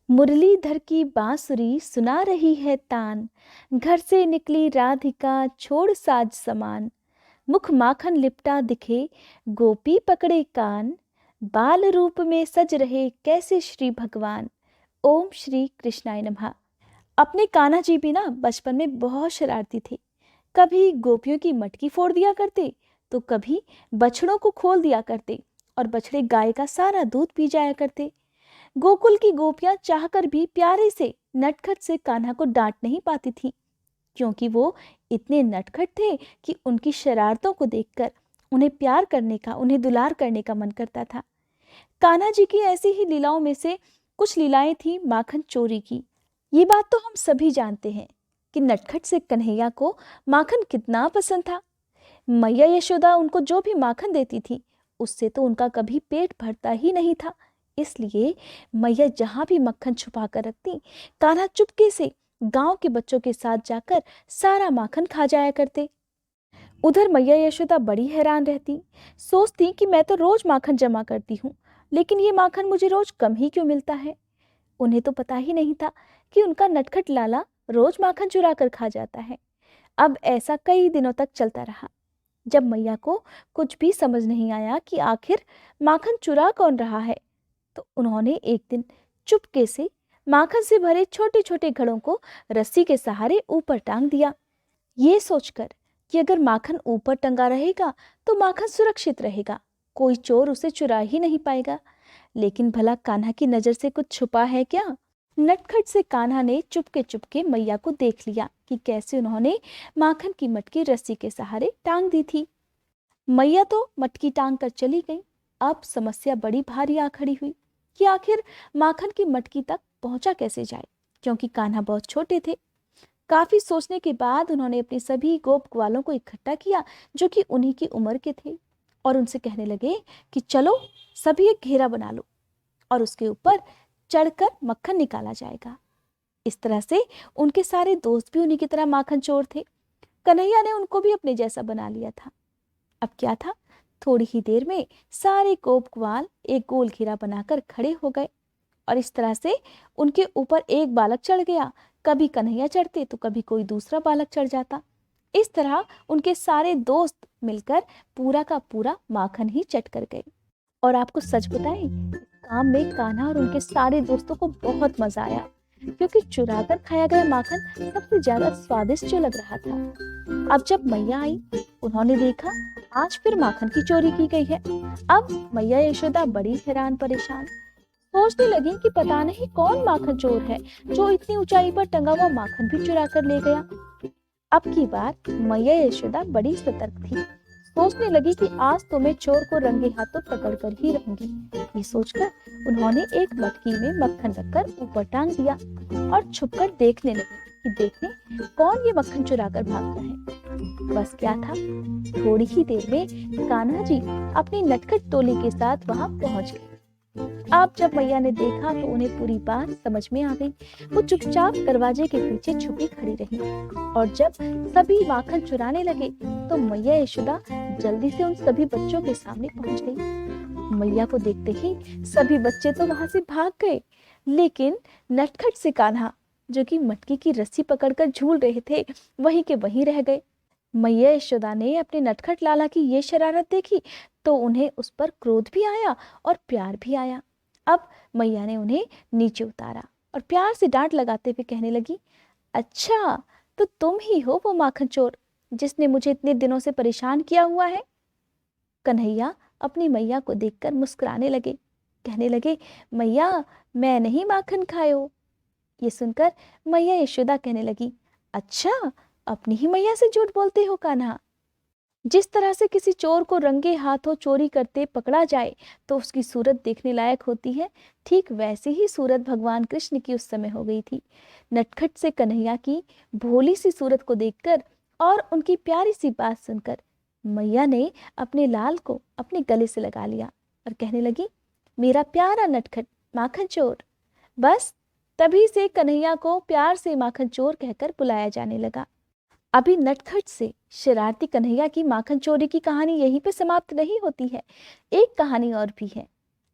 मुरलीधर की बांसुरी सुना रही है तान, घर से निकली राधिका छोड़ साज समान। मुख माखन लिपटा दिखे, गोपी पकड़े कान, बाल रूप में सज रहे कैसे श्री भगवान। ओम श्री कृष्णाय नमः। अपने कान्हा जी भी ना बचपन में बहुत शरारती थे। कभी गोपियों की मटकी फोड़ दिया करते, तो कभी बछड़ों को खोल दिया करते और बछड़े गाय का सारा दूध पी जाया करते। गोकुल की गोपियां चाहकर भी प्यारे से नटखट से कान्हा को डांट नहीं पाती थी, क्योंकि वो इतने नटखट थे कि उनकी शरारतों को देखकर उन्हें प्यार करने का, उन्हें दुलार करने का मन करता था। कान्हा जी की ऐसी ही लीलाओं में से कुछ लीलाएं थी माखन चोरी की। ये बात तो हम सभी जानते हैं कि नटखट से कन्हैया को माखन कितना पसंद था। मैया यशोदा उनको जो भी माखन देती थी, उससे तो उनका कभी पेट भरता ही नहीं था। इसलिए मैया जहां भी मक्खन छुपा कर रखती, कान्हा चुपके से गांव के बच्चों के साथ जाकर सारा माखन खा जाया करते। उधर मैया यशोदा बड़ी हैरान रहती, सोचती कि मैं तो रोज माखन जमा करती हूँ, लेकिन ये माखन मुझे रोज कम ही क्यों मिलता है। उन्हें तो पता ही नहीं था कि उनका नटखट लाला रोज माखन चुरा कर खा जाता है। अब ऐसा कई दिनों तक चलता रहा। जब मैया को कुछ भी समझ नहीं आया कि आखिर माखन चुरा कौन रहा है, तो उन्होंने एक दिन चुपके से माखन से भरे छोटे छोटे घड़ों को रस्सी के सहारे ऊपर टांग दिया, ये सोचकर कि अगर माखन ऊपर टंगा रहेगा तो माखन सुरक्षित रहेगा, कोई चोर उसे चुरा ही नहीं पाएगा। लेकिन भला कान्हा की नजर से कुछ छुपा है क्या? नटखट से कान्हा ने चुपके चुपके मैया को देख लिया कि कैसे उन्होंने माखन की मटकी रस्सी के सहारे टांग दी थी। मैया तो मटकी टांग कर चली गई। अब समस्या बड़ी भारी आ खड़ी हुई कि आखिर माखन की मटकी तक पहुंचा कैसे जाए, क्योंकि कान्हा बहुत छोटे थे। काफी सोचने के बाद उन्होंने अपने सभी गोप ग्वालों को इकट्ठा किया जो कि उन्हीं की उम्र के थे, और उनसे कहने लगे कि चलो सभी एक घेरा बना लो और उसके ऊपर चढ़कर मक्खन निकाला जाएगा। इस तरह से उनके सारे दोस्त भी उन्हीं की तरह माखन चोर थे। कन्हैया ने उनको भी अपने जैसा बना लिया था। अब क्या था, थोड़ी ही देर में सारे गोप ग्वाल एक गोल घेरा बनाकर खड़े हो गए, और इस तरह से उनके ऊपर एक बालक चढ़ गया। कभी कन्हैया चढ़ते तो कभी कोई दूसरा बालक चढ़ जाता। इस तरह उनके सारे दोस्त मिलकर पूरा का पूरा माखन ही चट कर गए। और आपको सच बताएं, इस काम में कान्हा और उनके सारे दोस्तों को बहुत मजा आया, क्योंकि चुरा कर खाया गया माखन सबसे ज्यादा स्वादिष्ट जो लग रहा था। अब जब मैया आई, उन्होंने देखा आज फिर माखन की चोरी की गई है। अब मैया यशोदा बड़ी हैरान परेशान सोचने लगी कि पता नहीं कौन माखन चोर है जो इतनी ऊंचाई पर टंगा हुआ माखन भी चुरा कर ले गया। अब की बार मैया यशोदा बड़ी सतर्क थी। सोचने लगी कि आज तो मैं चोर को रंगे हाथों पकड़ कर ही रहूंगी। ये सोचकर उन्होंने एक मटकी में मक्खन रखकर ऊपर टांग दिया और छुपकर देखने लगी कि देखने कौन ये मक्खन चुरा कर भागता है। बस क्या था, थोड़ी ही देर में कान्हा जी अपनी नटखट टोली के साथ वहां पहुंच गए। अब जब मैया ने देखा तो उन्हें पूरी बात समझ में आ गई। वो चुपचाप दरवाजे के पीछे छुपी खड़ी रही, और जब सभी माखन चुराने लगे तो मैया यशोदा जल्दी से उन सभी बच्चों के सामने पहुंच गई। मैया को देखते ही सभी बच्चे तो वहां से भाग गए, लेकिन नटखट से कान्हा, जो कि मटकी की रस्सी पकड़कर झूल रहे थे, वहीं के वहीं रह गए। मैया यशोदा ने अपने नटखट लाला की ये शरारत देखी तो उन्हें उस पर क्रोध भी आया और प्यार भी आया। अब मैया ने उन्हें नीचे उतारा और प्यार से डांट लगाते हुए कहने लगी, अच्छा तो तुम ही हो वो माखन चोर जिसने मुझे इतने दिनों से परेशान किया हुआ है। कन्हैया अपनी मैया को देखकर मुस्कुराने लगे, कहने लगे, मैया मैं नहीं माखन खायो। ये सुनकर मैया यशोदा कहने लगी, अच्छा अपनी ही मैया से झूठ बोलते हो कान्हा। जिस तरह से किसी चोर को रंगे हाथों चोरी करते पकड़ा जाए तो उसकी सूरत देखने लायक होती है, ठीक वैसे ही सूरत भगवान कृष्ण की उस समय हो गई थी। नटखट से कन्हैया की भोली सी सूरत को देखकर और उनकी प्यारी सी बात सुनकर मैया ने अपने लाल को अपने गले से लगा लिया और कहने लगी, मेरा प्यारा नटखट माखन चोर। बस तभी से कन्हैया को प्यार से माखन चोर कहकर बुलाया जाने लगा। अभी नटखट से शरारती कन्हैया की माखन चोरी की कहानी यहीं पे समाप्त नहीं होती है, एक कहानी और भी है।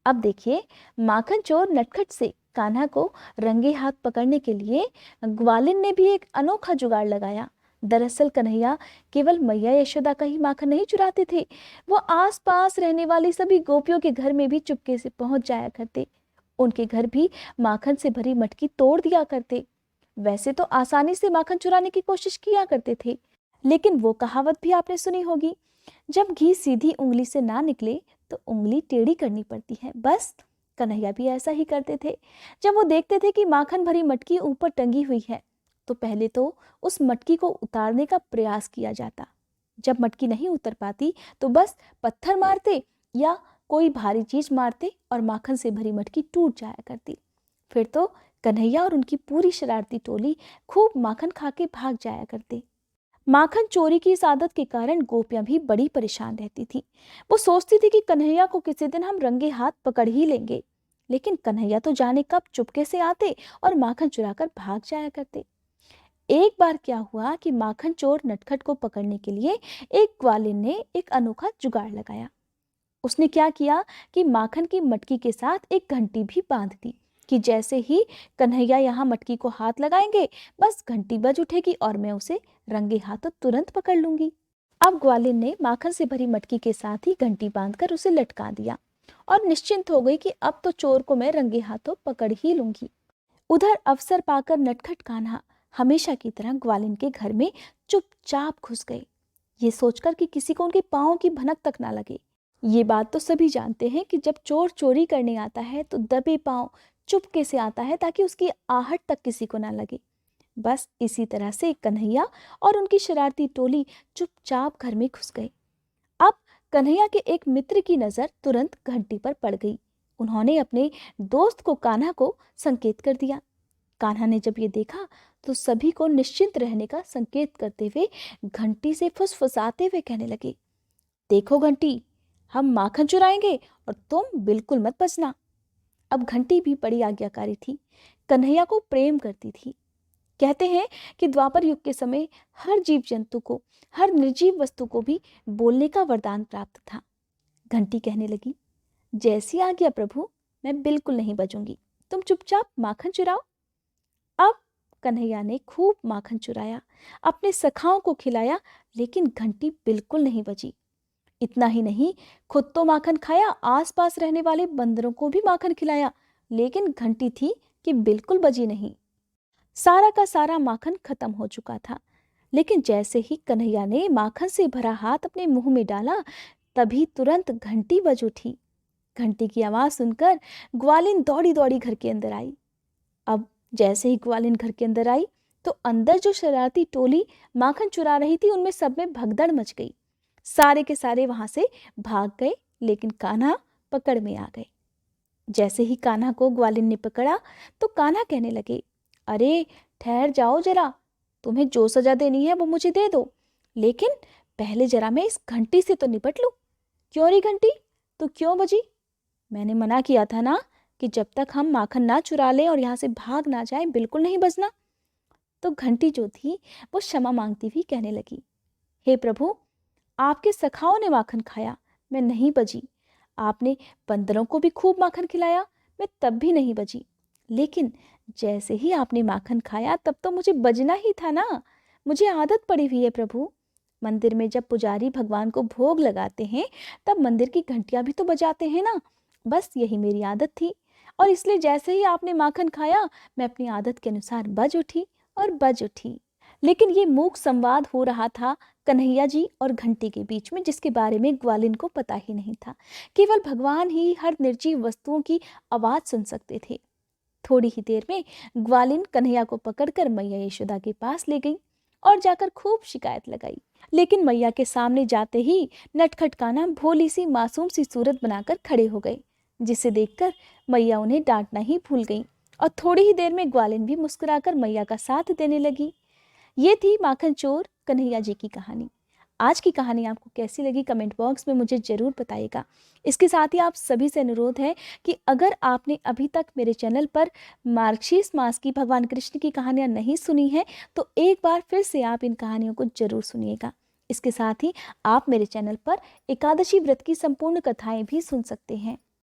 अब देखिए, माखन चोर नटखट से कान्हा को रंगे हाथ पकड़ने के लिए ग्वालिन ने भी एक अनोखा जुगाड़ लगाया। दरअसल कन्हैया केवल मैया यशोदा का ही माखन नहीं चुराते थे, वो आसपास रहने वाली सभी गोपियों के घर में भी चुपके से पहुंच जाया करते। उनके घर भी माखन से भरी मटकी तोड़ दिया करते। वैसे तो आसानी से माखन चुराने की कोशिश किया करते थे, लेकिन वो कहावत भी आपने सुनी होगी, जब घी सीधी उंगली से ना निकले तो उंगली टेढ़ी करनी पड़ती है। बस कन्हैया भी ऐसा ही करते थे। जब वो देखते थे कि माखन भरी मटकी ऊपर टंगी हुई है तो पहले तो उस मटकी को उतारने का प्रयास किया जाता। जब मटकी नहीं उतर पाती तो बस पत्थर मारते या कोई भारी चीज मारते और माखन से भरी मटकी टूट जाया करती। फिर तो कन्हैया और उनकी पूरी शरारती टोली खूब माखन खा के भाग जाया करते। माखन चोरी की इस आदत के कारण गोपियां भी बड़ी परेशान रहती थी। वो सोचती थी कि कन्हैया को किसी दिन हम रंगे हाथ पकड़ ही लेंगे, लेकिन कन्हैया तो जाने कब चुपके से आते और माखन चुराकर भाग जाया करते। एक बार क्या हुआ कि माखन चोर नटखट को पकड़ने के लिए एक ग्वालिन ने एक अनोखा जुगाड़ लगाया। उसने क्या किया कि माखन की मटकी के साथ एक घंटी भी बांध दी कि जैसे ही कन्हैया यहाँ मटकी को हाथ लगाएंगे बस घंटी बज उठेगी और मैं उसे रंगे हाथों तुरंत पकड़ लूंगी। अब ग्वालिन ने माखन से भरी मटकी के साथ ही घंटी बांधकर उसे लटका दिया और निश्चिंत हो गई कि अब तो चोर को मैं रंगे हाथों पकड़ ही लूंगी। उधर अवसर पाकर नटखट कान्हा हमेशा की तरह ग्वालिन के घर में चुपचाप घुस गए, ये सोचकर कि किसी को उनके पांव की भनक तक ना लगे। ये बात तो सभी जानते हैं कि जब चोर चोरी करने आता है तो दबे पांव चुपके से आता है ताकि उसकी आहट तक किसी को ना लगे। बस इसी तरह से कन्हैया और उनकी शरारती टोली चुपचाप घर में घुस गए। अब कन्हैया के एक मित्र की नजर तुरंत घंटी पर पड़ गई। उन्होंने अपने दोस्त को कान्हा को संकेत कर दिया। कान्हा ने जब ये देखा तो सभी को निश्चिंत रहने का संकेत करते हुए घंटी से फुसफुसाते हुए कहने लगे, देखो घंटी, हम माखन चुराएंगे और तुम बिल्कुल मत बचना। अब घंटी भी बड़ी आज्ञाकारी थी, कन्हैया को प्रेम करती थी। कहते हैं कि द्वापर युग के समय हर जीव जंतु को, हर निर्जीव वस्तु को भी बोलने का वरदान प्राप्त था। घंटी कहने लगी, जैसी आज्ञा प्रभु, मैं बिल्कुल नहीं बचूंगी, तुम चुपचाप माखन चुराओ। अब कन्हैया ने खूब माखन चुराया, अपने सखाओं को खिलाया, लेकिन घंटी बिल्कुल नहीं बची। इतना ही नहीं, खुद तो माखन खाया, आसपास रहने वाले बंदरों को भी माखन खिलाया, लेकिन घंटी थी कि बिल्कुल बजी नहीं। सारा का सारा माखन खत्म हो चुका था, लेकिन जैसे ही कन्हैया ने माखन से भरा हाथ अपने मुंह में डाला तभी तुरंत घंटी बज उठी। घंटी की आवाज सुनकर ग्वालिन दौड़ी दौड़ी घर के अंदर आई। अब जैसे ही ग्वालिन घर के अंदर आई तो अंदर जो शरारती टोली माखन चुरा रही थी उनमें सब में भगदड़ मच गई। सारे के सारे वहां से भाग गए, लेकिन कान्हा पकड़ में आ गए। जैसे ही कान्हा को ग्वालिन ने पकड़ा तो कान्हा कहने लगे, अरे ठहर जाओ जरा, तुम्हें जो सजा देनी है वो मुझे दे दो, लेकिन पहले जरा मैं इस घंटी से तो निपट लूं। क्यों री घंटी, तो क्यों बजी? मैंने मना किया था ना कि जब तक हम माखन ना चुरा लें और यहाँ से भाग ना जाए बिल्कुल नहीं बजना। तो घंटी जो थी वो क्षमा मांगती हुई कहने लगी, हे प्रभु, आपके सखाओं ने माखन खाया, मैं नहीं बजी। आपने बंदरों को भी खूब माखन खिलाया, मैं तब भी नहीं बजी। लेकिन जैसे ही आपने माखन खाया तब तो मुझे बजना ही था ना, मुझे आदत पड़ी हुई है प्रभु। मंदिर में जब पुजारी भगवान को भोग लगाते हैं तब मंदिर की घंटियां भी तो बजाते हैं ना, बस यही मेरी आदत थी और इसलिए जैसे ही आपने माखन खाया मैं अपनी आदत के अनुसार बज उठी और बज उठी। लेकिन ये मूक संवाद हो रहा था कन्हैया जी और घंटी के बीच में, जिसके बारे में ग्वालिन को पता ही नहीं था। केवल भगवान ही हर निर्जीव वस्तुओं की आवाज सुन सकते थे। थोड़ी ही देर में ग्वालिन कन्हैया को पकड़कर मैया यशोदा के पास ले गई और जाकर खूब शिकायत लगाई। लेकिन मैया के सामने जाते ही नटखट कान्हा भोली सी मासूम सी सूरत बनाकर खड़े हो गए, जिसे देखकर मैया उन्हें डांटना ही भूल गई और थोड़ी ही देर में ग्वालिन भी मुस्कुराकर मैया का साथ देने लगी। ये थी माखन चोर कन्हैया जी की कहानी। आज की कहानी आपको कैसी लगी कमेंट बॉक्स में मुझे ज़रूर बताइएगा। इसके साथ ही आप सभी से अनुरोध है कि अगर आपने अभी तक मेरे चैनल पर मार्गशीर्ष मास की भगवान कृष्ण की कहानियाँ नहीं सुनी हैं तो एक बार फिर से आप इन कहानियों को ज़रूर सुनिएगा। इसके साथ ही आप मेरे चैनल पर एकादशी व्रत की संपूर्ण कथाएं भी सुन सकते हैं।